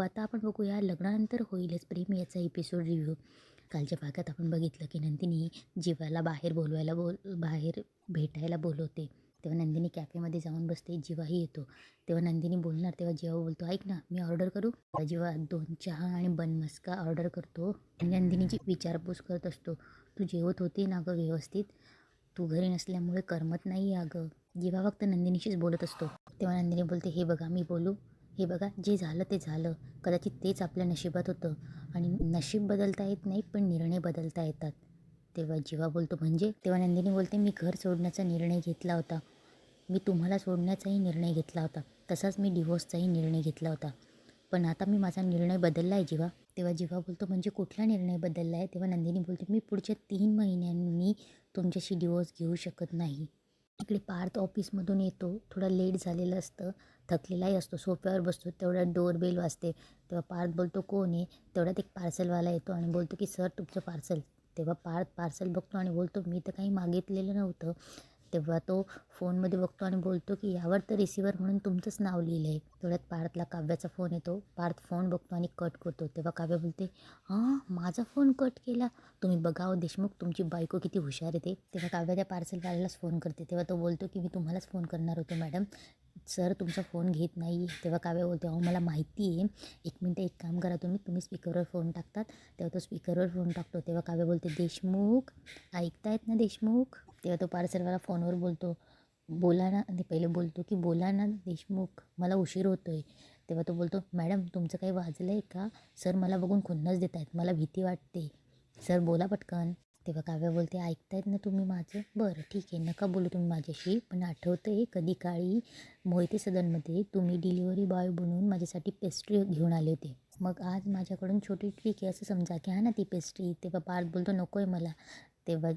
आता आपण बघूया लग्नानंतर होईलच प्रेम याचा एपिसोड रिव्ह्यू. कालच्या भागात आपण बघितलं की नंदिनी जीवाला बाहेर भेटायला बोलवते. तेव्हा नंदिनी कॅफेमध्ये जाऊन बसते. जीवाही येतो. तेव्हा नंदिनी बोलणार तेव्हा जीवा बोलतो, ऐक ना मी ऑर्डर करू. तेव्हा जीवा 2 चहा आणि बन मस्का ऑर्डर करतो. आणि नंदिनीची विचारपूस करत असतो, तू जेवत होती ना गं व्यवस्थित? तू घरी नसल्यामुळे करमत नाही अगं. जीवा फक्त नंदिनीशीच बोलत असतो. तेव्हा नंदिनी बोलते, हे बघा मी बोलू, हे बघा जे झालं ते झालं. कदाचित तेच आपल्या नशिबात होतं आणि नशीब बदलता येत नाही पण निर्णय बदलता येतात. तेव्हा जीवा बोलतो, म्हणजे? तेव्हा नंदिनी बोलते, मी घर सोडण्याचा निर्णय घेतला होता. मी तुम्हाला सोडण्याचाही निर्णय घेतला होता. तसाच मी डिव्होर्सचाही निर्णय घेतला होता. पण आता मी माझा निर्णय बदलला आहे जीवा. तेव्हा जीवा बोलतो, म्हणजे कुठला निर्णय बदलला आहे? तेव्हा नंदिनी बोलते, मी पुढच्या 3 महिन्यांनी तुमच्याशी डिव्होर्स घेऊ शकत नाही. इकडे पार्थ ऑफिसमधून येतो. थोडा लेट झालेलं असतं. थकलेलाही असतो. सोफ्यावर बसतो. तेवढ्यात डोरबेल वाजते. तेव्हा पार्थ बोलतो, कोण आहे? तेवढ्यात एक पार्सलवाला येतो आणि बोलतो की सर तुमचं पार्सल. तेव्हा पार्थ पार्सल बघतो आणि बोलतो, मी तर काही मागितलेलं नव्हतं. तेव्हा तो फोनमध्ये बघतो आणि बोलतो की यावर तर रिसिव्हर म्हणून तुमचंच नाव लिहिलं आहे. तेवढ्यात पार्थला काव्याचा फोन येतो. पार्थ फोन बघतो आणि कट करतो. तेव्हा काव्या बोलते, हां माझा फोन कट केला? तुम्ही बघावं देशमुख, तुमची बायको किती हुशार येते. तेव्हा काव्या त्या पार्सलवाल्यालाच फोन करते. तेव्हा तो बोलतो की मी तुम्हालाच फोन करणार होतो मॅडम, सर तुमचा फोन घेत नाही. तेव्हा काव्या बोलते, अहो मला माहिती आहे. 1 मिनटं एक काम करा, तुम्ही स्पीकरवर फोन टाकतात. तेव्हा तो स्पीकरवर फोन टाकतो. तेव्हा काव्या बोलते, देशमुख ऐकतायत ना देशमुख? तेव्हा तो पार्सलवाला फोनवर बोलतो, बोला ना. आणि पहिले बोलतो की बोला ना देशमुख, मला उशीर होतो आहे. तेव्हा तो बोलतो, मॅडम तुमचं काही वाजलं आहे का? सर मला बघून खुन्नस देत आहेत, मला भीती वाटते. सर बोला पटकन. तेव्हा काव्या बोलते, ऐकतायत ना तुम्ही माझं? बरं ठीक आहे, नका बोलू तुम्ही माझ्याशी. पण आठवतं आहे कधी काळी मोहिते सदनमध्ये तुम्ही डिलिव्हरी बॉय बनून माझ्यासाठी पेस्ट्री घेऊन आले होते. मग आज माझ्याकडून छोटी ट्रिक आहे असं समजा, घ्या ना ती पेस्ट्री. तेव्हा पार्थ बोलतो, नको आहे मला. तेव्हा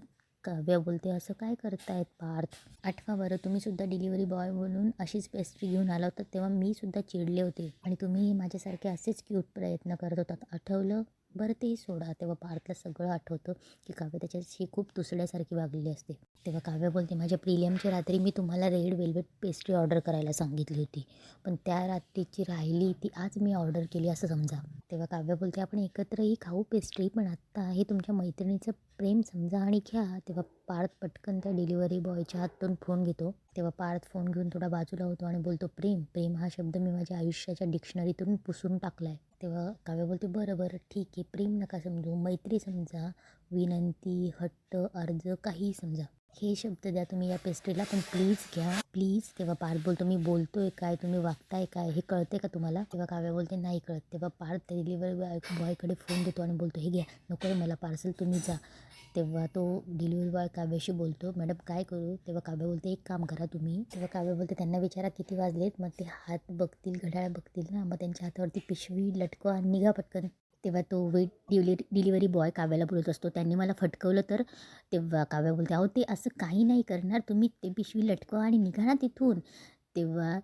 काव्या बोलते, असं काय करतायत पार्थ? आठवा बरं, तुम्ही सुद्धा डिलिव्हरी बॉय बनून अशीच पेस्ट्री घेऊन आला होता तेव्हा मी सुद्धा चिडले होते आणि तुम्ही माझ्यासारखे असेच क्यूट प्रयत्न करत होतात, आठवलं? बरं ते सोडा. तेव्हा पार्थला सगळं आठवतं की काव्य त्याच्याशी खूप तुसड्यासारखी वागलेली असते. तेव्हा काव्य बोलते, माझ्या प्रिलियमच्या रात्री मी तुम्हाला रेड वेल्वेट पेस्ट्री ऑर्डर करायला सांगितली होती, पण त्या रात्रीची राहिली ती आज मी ऑर्डर केली असं समजा. तेव्हा काव्य बोलते, आपण एकत्रही खाऊ पेस्ट्री, पण आत्ता हे तुमच्या मैत्रिणीचं प्रेम समजा आणि घ्या. तेव्हा पार्थ पटकन त्या डिलिव्हरी बॉयच्या हातून फोन घेतो. तेव्हा पार्थ फोन घेऊन थोडा बाजूला होतो आणि बोलतो, प्रेम प्रेम हा शब्द मी माझ्या आयुष्याच्या डिक्शनरीतून पुसून टाकला आहे. तेव्हा काव्य बोलते, बरं बरं ठीक आहे, प्रेम नका समजू, मैत्री समजा, विनंती, हट्ट, अर्ज, काहीही समजा. हे शब्द द्या तुम्ही या पेस्ट्रीला, पण प्लीज घ्या प्लीज. तेव्हा पार्थ बोलतो, मी बोलतोय काय, तुम्ही वागताय काय, हे कळते का तुम्हाला? तेव्हा काव्या बोलते, नाही कळत. तेव्हा पार्थ त्या डिलिव्हरी बॉयकडे फोन देतो आणि बोलतो, हे घ्या, नको आहे मला पार्सल, तुम्ही जा. तेव्हा तो डिलिव्हरी बॉय काव्याशी बोलतो, मॅडम काय करू? तेव्हा काव्या बोलते, एक काम करा तुम्ही. तेव्हा काव्या बोलते, त्यांना विचारा किती वाजलेत, मग ते हात बघतील, घड्याळ बघतील ना, मग त्यांच्या हातावरती पिशवी लटकवा आणि निघा पटकन. तेव्हा तो डिलिव्हरी बॉय काव्याला बोलत असतो, त्यांनी मला फटकवलं तर? तेव्हा काव्या बोलते, अहो ते असं काही नाही करणार, तुम्ही ते पिशवी लटकवा आणि निघा ना तिथून. तेव्हा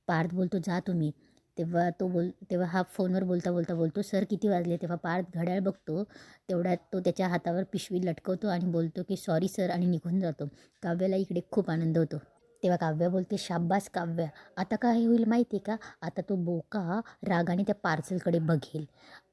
पार्थ बोलतो, जा तुम्ही. तेव्हा हा फोनवर बोलता बोलता बोलतो, सर किती वाजले? तेव्हा पार्थ घड्याळ बघतो. तेवढ्यात तो त्याच्या हातावर पिशवी लटकवतो आणि बोलतो की सॉरी सर आणि निघून जातो. काव्याला इकडे खूप आनंद होतो. तेव्हा काव्या बोलते, शाब्बास काव्या, आता काय होईल माहिती आहे का? आता तो बोका रागाने त्या पार्सलकडे बघेल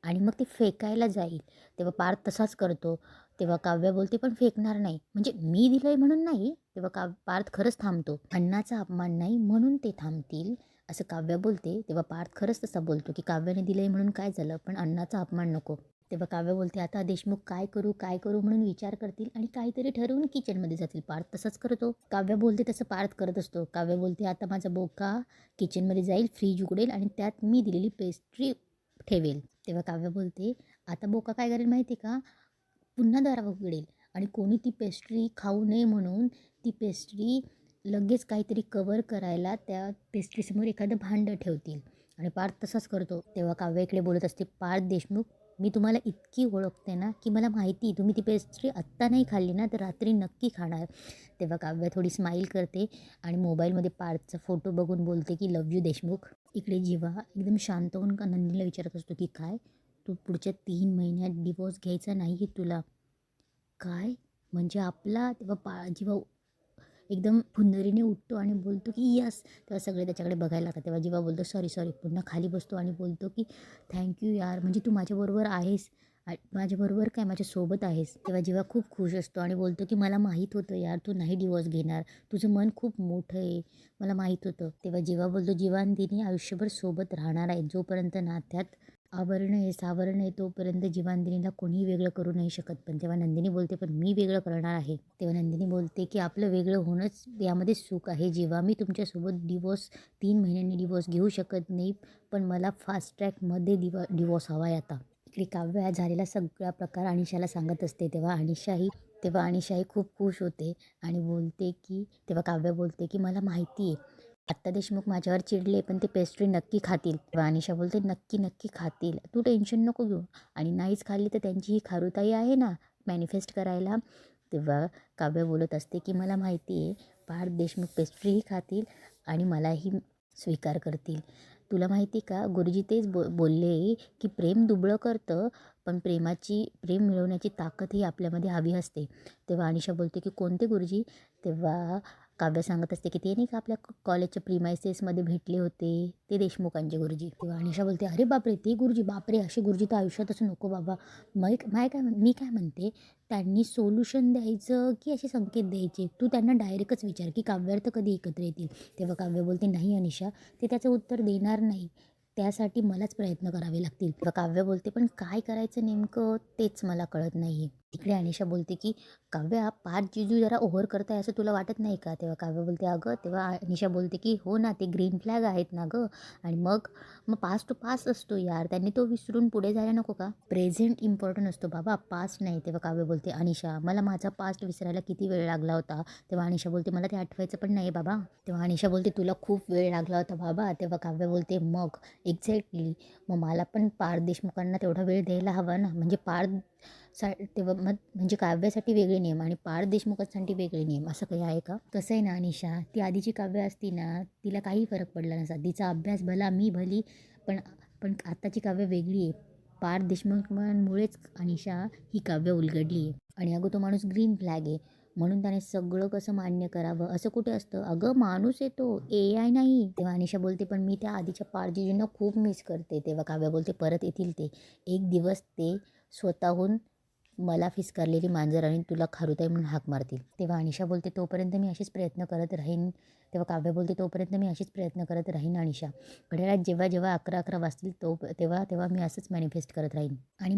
आणि मग ते फेकायला जाईल. तेव्हा पार्थ तसाच करतो. तेव्हा काव्या बोलते, पण फेकणार नाही म्हणजे मी दिलं आहे म्हणून नाही. तेव्हा पार्थ खरंच थांबतो. अन्नाचा अपमान नाही म्हणून ते थांबतील असं काव्या बोलते. तेव्हा पार्थ खरंच तसा बोलतो की काव्याने दिलं आहे म्हणून काय झालं, पण अन्नाचा अपमान नको. तेव्हा काव्या बोलते, आता देशमुख काय करू म्हणून विचार करतील आणि काहीतरी ठरवून किचनमध्ये जातील. पार्थ तसंच करतो. काव्या बोलते तसं पार्थ करत असतो. काव्या बोलते, आता माझा बोका किचनमध्ये जाईल, फ्रीज उघडेल आणि त्यात मी दिलेली पेस्ट्री ठेवेल. तेव्हा काव्या बोलते, आता बोका काय करेल माहिती का? पुन्हा दार उघडेल आणि कोणी ती पेस्ट्री खाऊ नये म्हणून ती पेस्ट्री लगेच काहीतरी कवर करायला त्या पेस्ट्रीसमोर एखादं भांडं ठेवतील आणि पार्थ तसाच करतो. तेव्हा काव्या इकडे बोलत असते, पार्थ देशमुख, मी तुम्हाला इतकी ओळखते ना की मला माहिती तुम्ही ती पेस्ट्री आत्ता नाही खाल्ली ना तर रात्री नक्की खाणार. तेव्हा काव्या थोडी स्माईल करते आणि मोबाईलमध्ये पार्थचा फोटो बघून बोलते की लव यू देशमुख. इकडे जीवा एकदम शांत होऊन नंदिनीला विचारत असतो की काय, तू पुढच्या 3 महिन्यात डिवोर्स घ्यायचा नाही आहे तुला? काय म्हणजे आपला? तेव्हा जीवा एकदम फुंदरीने उठतो आणि बोलतो की यस. तेव्हा सगळे त्याच्याकडे बघायला लागतात. तेव्हा जीवा बोलतो सॉरी सॉरी, पुन्हा खाली बसतो आणि बोलतो की थँक्यू यार, म्हणजे तू माझ्याबरोबर आहेस. माझ्याबरोबर काय, माझ्यासोबत आहेस. तेव्हा जीवा खूप खुश असतो आणि बोलतो की मला माहीत होतं यार तू नाही डिवोर्स घेणार, तुझं मन खूप मोठं आहे, मला माहीत होतं. तेव्हा जीवा बोलतो जीवा आणि तिने आयुष्यभर सोबत राहणार आहे. जोपर्यंत नात्यात आवरण आहे सावरण आहे तोपर्यंत जीवांदिनीला कोणीही वेगळं करू नाही शकत. पण तेव्हा नंदिनी बोलते पण मी वेगळं करणार आहे. तेव्हा नंदिनी बोलते की आपलं वेगळं होणंच यामध्ये सुख आहे जीवा, मी तुमच्यासोबत डिवोर्स 3 महिन्यांनी डिवोर्स घेऊ शकत नाही, पण मला फास्ट ट्रॅकमध्ये डिवोर्स हवा आहे आता. इकडे काव्य हा झालेला सगळा प्रकार अनिशाला सांगत असते. तेव्हा अनिशाही खूप खुश होते आणि बोलते की तेव्हा काव्य बोलते की मला माहिती आहे आत्ता देशमुख माझ्यावर चिडले पण ते पेस्ट्री नक्की खातील. तेव्हा अनिशा बोलते नक्की नक्की खातील, तू टेन्शन नको घेऊ, आणि नाहीच खाल्ली तर त्यांची ही खारुताई आहे ना मॅनिफेस्ट करायला. तेव्हा काव्य बोलत असते की मला माहिती आहे पार्थ देशमुख पेस्ट्रीही खातील आणि मलाही स्वीकार करतील. तुला माहिती का गुरुजी तेच बोलले की प्रेम दुबळं करतं, पण प्रेम मिळवण्याची ताकद ही आपल्यामध्ये हवी असते. तेव्हा अनिशा बोलते की कोणते गुरुजी. तेव्हा काव्य सांगत असते की ते नाही का आपल्या कॉलेजच्या प्रिमायसेसमध्ये भेटले होते ते देशमुखांचे गुरुजी. तेव्हा अनिशा बोलते अरे बापरे ते गुरुजी, बापरे असे गुरुजी तर आयुष्यातच नको बाबा. मी काय म्हणते, त्यांनी सोल्युशन द्यायचं की असे संकेत द्यायचे, तू त्यांना डायरेक्टच विचार की काव्यार्थ कधी एकत्र येतील. तेव्हा काव्य बोलते नाही अनिशा, ते त्याचं उत्तर देणार नाही, त्यासाठी मलाच प्रयत्न करावे लागतील. तेव्हा काव्य बोलते पण काय करायचं नेमकं तेच मला कळत नाही आहे. तिकडे अनिशा बोलते की काव्या पार्थ जिजू जरा ओव्हर करताय असं तुला वाटत नाही का. तेव्हा काव्य बोलते अगं. तेव्हा अनिशा बोलते की हो ना ते ग्रीन फ्लॅग आहेत ना गं, आणि मग पास्ट टू पास्ट असतो यार, त्यांनी तो विसरून पुढे जायला नको का. प्रेझेंट इम्पॉर्टंट असतो बाबा, पास्ट नाही. तेव्हा काव्य बोलते अनिशा मला माझा पास्ट विसरायला किती वेळ लागला होता. तेव्हा अनिशा बोलते मला ते आठवायचं पण नाही बाबा. तेव्हा अनिशा बोलते तुला खूप वेळ लागला होता बाबा. तेव्हा काव्य बोलते मग एक्झॅक्टली, मग मला पण पार्थ देशमुखांना तेवढा वेळ द्यायला हवा ना, म्हणजे तेव्हा म्हणजे काव्यासाठी वेगळे नियम आणि पार्थ देशमुखांसाठी वेगळे नियम असं काही आहे का. कसं आहे ना अनिशा, ती आधीची काव्य असती ना तिला काही फरक पडला नसता, तिचा अभ्यास भला मी भली, पण पण आत्ताची काव्य वेगळी आहे. पार्थ देशमुखांमुळेच अनिशा ही काव्य उलगडली आहे. आणि अगं तो माणूस ग्रीन फ्लॅग आहे म्हणून त्याने सगळं कसं मान्य करावं असं कुठे असतं. अगं माणूस आहे तो, AI नाही. तेव्हा अनिशा बोलते पण मी त्या आधीच्या पारजीजींना खूप मिस करते. तेव्हा काव्य बोलते परत येतील ते एक दिवस, ते स्वतःहून मला फिसकारलेली मांजर आणि तुला खारुताई म्हणून हाक मारतील. तेव्हा अनिशा बोलते तोपर्यंत मी असेच प्रयत्न करत राहीन. तेव्हा काव्य बोलते तोपर्यंत मी असेच प्रयत्न करत राहीन अनिशा. घड्याळात जेव्हा जेव्हा 11-11 वाजतील तेव्हा तेव्हा मी असंच मॅनिफेस्ट करत राहीन. आणि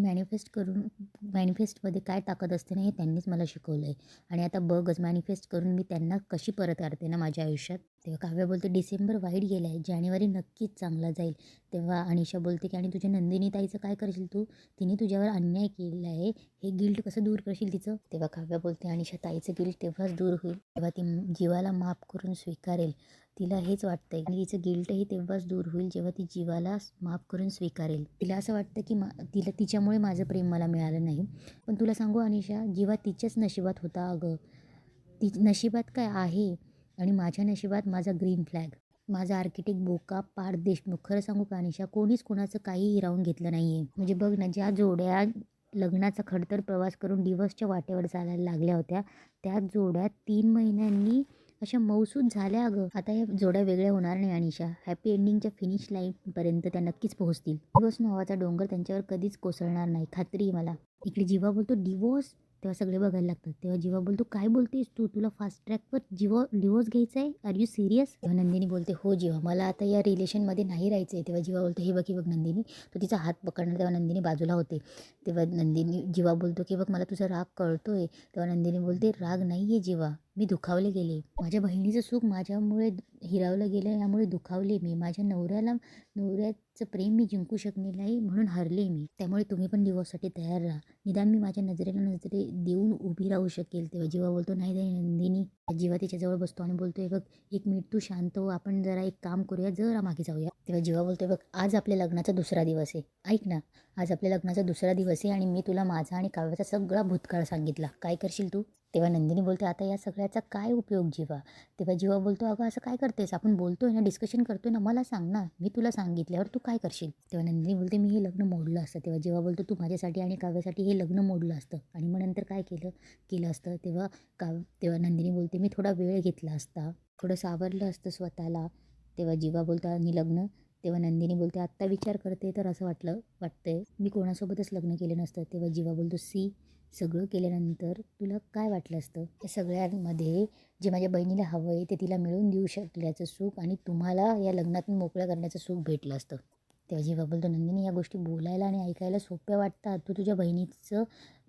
मॅनिफेस्टमध्ये काय ताकद असते ना हे त्यांनीच मला शिकवलं आहे. आणि आता बघच मॅनिफेस्ट करून मी त्यांना कशी परत करते ना माझ्या आयुष्यात. तेव्हा काव्य बोलते डिसेंबर वाईट गेला आहे, जानेवारी नक्कीच चांगला जाईल. तेव्हा अनिशा बोलते की आणि तुझ्या नंदिनी ताईचं काय करशील तू, तिने तुझ्यावर अन्याय केलेला आहे, हे गिल्ट कसं दूर करशील तिचं. तेव्हा काव्य बोलते अनिशा ताईचं गिल्ट तेव्हाच दूर होईल तेव्हा ती जीवाला माफ करून स्वीकारेल. तिला हेच वाटतंय आणि तिचं गिल्टही तेव्हाच दूर होईल जेव्हा ती जीवाला माफ करून स्वीकारेल. तिला असं वाटतं की तिला तिच्यामुळे माझं प्रेम मला मिळालं नाही. पण तुला सांगू अनिशा, जीवा तिच्याच नशिबात होता अगं. ती नशिबात काय आहे, आणि माझ्या नशिबात माझा ग्रीन फ्लॅग, माझा आर्किटेक्ट बोका पार्थ देशमुख. खरं सांगू का अनिशा, कोणीच कोणाचं काही हिरावून घेतलं नाही आहे. म्हणजे बघ ना, ज्या जोड्या लग्नाचा खडतर प्रवास करून डिवोर्सच्या वाटेवर चालायला लागल्या होत्या त्याच जोड्या 3 महिन्यांनी अशा मौसूद झाल्या अगं. आता या जोड्या वेगळ्या होणार नाही अनिशा, हॅपी एंडिंगच्या फिनिश लाईनपर्यंत त्या नक्कीच पोहोचतील. डिवोर्स नावाचा डोंगर त्यांच्यावर कधीच कोसळणार नाही, खात्री आहे मला. इकडे जीवा बोलतो डिवोर्स. तेव्हा सगळे बघायला लागतात. तेव्हा जीवा बोलतो काय बोलतेस तुला फास्ट ट्रॅकवर डिवोर्स घ्यायचा आहे, आर यू सिरियस. तेव्हा नंदिनी बोलते हो जीवा, मला आता या रिलेशनमध्ये नाही राहायचं आहे. तेव्हा जीवा बोलतो हे बघ नंदिनी, तो तिचा हात पकडणार. तेव्हा नंदिनी बाजूला होते. तेव्हा जीवा बोलतो की बघ मला तुझा राग कळतोय. तेव्हा नंदिनी बोलते राग नाही आहे जीवा, मी दुखावले गेले. माझ्या बहिणीचं सुख माझ्यामुळे हिरावलं गेलं, यामुळे दुखावले मी. माझ्या नवऱ्याचं प्रेम मी जिंकू शकले नाही म्हणून हरले मी. त्यामुळे तुम्ही पण डिवोर्ससाठी तयार राहा, निदान मी माझ्या नजरे देऊन उभी राहू शकेल. तेव्हा जीवा बोलतो नाही नंदिनी. जीवा तिच्याजवळ बसतो आणि बोलतोय बघ एक मिनिट तू शांत हो, आपण जरा एक काम करूया, जरा मागे जाऊया. तेव्हा जीवा बोलतोय बघ आज आपल्या लग्नाचा 2रा दिवस आहे, ऐक ना, आज आपल्या लग्नाचा 2रा दिवस आहे आणि मी तुला माझा आणि काव्याचा सगळा भूतकाळ सांगितला. काय करशील तू. तेव्हा नंदिनी बोलते, आता या सगळ्याचा काय उपयोग जीवा? तेव्हा जीवा बोलतो, अगं असं काय करतेस? आपण बोलतोय ना, डिस्कशन करतोय ना, मला सांग ना, मी तुला सांगितल्यावर तू काय करशील? तेव्हा नंदिनी बोलते, मी हे लग्न मोडलं असतं. तेव्हा जीवा बोलतो, तू माझ्यासाठी आणि काव्यासाठी हे लग्न मोडलं असतं आणि मग नंतर काय केलं असतं? तेव्हा नंदिनी बोलते, मी थोडा वेळ घेतला असता, थोडं सावरलं असतं स्वतःला. तेव्हा जीवा बोलतो, आणि लग्न? तेव्हा नंदिनी बोलते, आत्ता विचार करते तर असं वाटतंय मी कोणासोबतच लग्न केलं नसतं. तेव्हा जीवा बोलतो, सगळं केल्यानंतर तुला काय वाटलं असतं? या सगळ्यांमध्ये जे माझ्या बहिणीला हवं आहे ते तिला मिळवून देऊ शकल्याचं सुख आणि तुम्हाला या लग्नातून मोकळं करण्याचं सुख भेटलं असतं. तेव्हा जीवा बोलतो, नंदिनी या गोष्टी बोलायला आणि ऐकायला सोप्या वाटतात. तू तुझ्या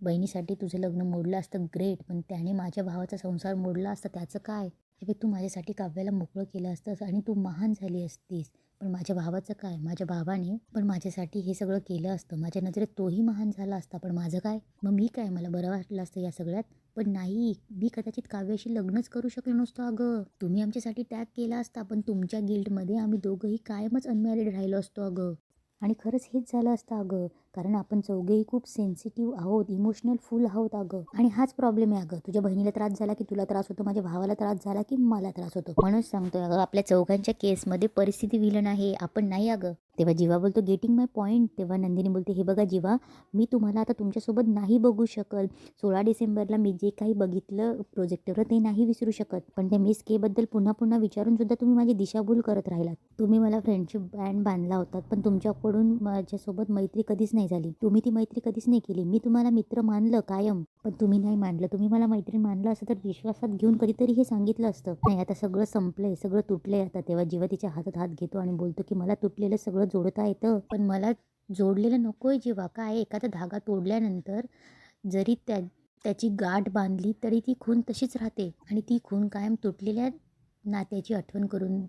बहिणीसाठी तुझं लग्न मोडलं असतं, ग्रेट, पण त्याने माझ्या भावाचा संसार मोडला असता, त्याचं काय? हे बघ, तू माझ्यासाठी काव्याला मोकळं केलं असतंस आणि तू महान झाली असतीस. पण माझ्या भावाचं काय? माझ्या भावाने पण माझ्यासाठी हे सगळं केलं असतं. माझ्या नजरेत तोही महान झाला असता, पण माझं काय? मग मी काय? मला बरं वाटलं असतं या सगळ्यात. पण नाही, मी कदाचित काव्याशी लग्नच करू शकलो नसतो अगं. तुम्ही आमच्यासाठी त्याग केला असता, पण तुमच्या गिल्टमध्ये आम्ही दोघंही कायमच अनमॅरिड राहिलो असतो अगं. आणि खरंच हेच झालं असतं अगं, कारण आपण चौघेही खूप सेन्सिटिव्ह आहोत, इमोशनल फुल आहोत अगं. आणि हाच प्रॉब्लेम आहे अगं, तुझ्या बहिणीला त्रास झाला की तुला त्रास होतो, माझ्या भावाला त्रास झाला की मला त्रास होतो. म्हणूनच सांगतोय अगं, आपल्या चौघांच्या केसमध्ये परिस्थिती विलन आहे, आपण नाही अगं. तेव्हा जीवा बोलतो, गेटिंग माय पॉईंट. तेव्हा नंदिनी बोलते, हे बघा जीवा, मी तुम्हाला आता तुमच्यासोबत नाही बघू शकत. 16 डिसेंबरला मी जे काही बघितलं प्रोजेक्टवर ते नाही विसरू शकत. पण त्या मिस केबद्दल पुन्हा पुन्हा विचारून सुद्धा तुम्ही माझी दिशाभूल करत राहिलात. तुम्ही मला फ्रेंडशिप बँड बांधला होता, पण तुमच्याकडून माझ्यासोबत मैत्री कधीच नाही झाली. तुम्ही ती मैत्री कधीच नाही केली. मी तुम्हाला मित्र मानलं कायम, पण तुम्ही नाही मानलं. तुम्ही मला मैत्रीण मानलं असतं तर विश्वासात घेऊन कधीतरी हे सांगितलं असतं. नाही, आता सगळं संपलंय, सगळं तुटलंय आता. तेव्हा जीवा तिच्या हातात हात घेतो आणि बोलतो की मला तुटलेलं सगळं जोडता येतं, पण मला जोडलेलं नकोय जीवा. काय, एखादा धागा तोडल्यानंतर जरी त्याची गाठ बांधली तरी ती खून तशीच राहते आणि ती खून कायम तुटलेल्या नात्याची आठवण करून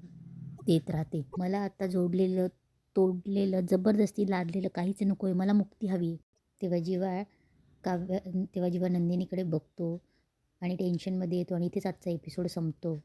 देत राहते. मला आता जोडलेलं, तोडलेलं, जबरदस्ती लादलेलं काहीच नकोय. मला मुक्ती हवी. तेव्हा जीवा तेव्हा जेव्हा नंदिनीकडे बघतो आणि टेन्शनमध्ये येतो आणि इथेच आजचा एपिसोड संपतो.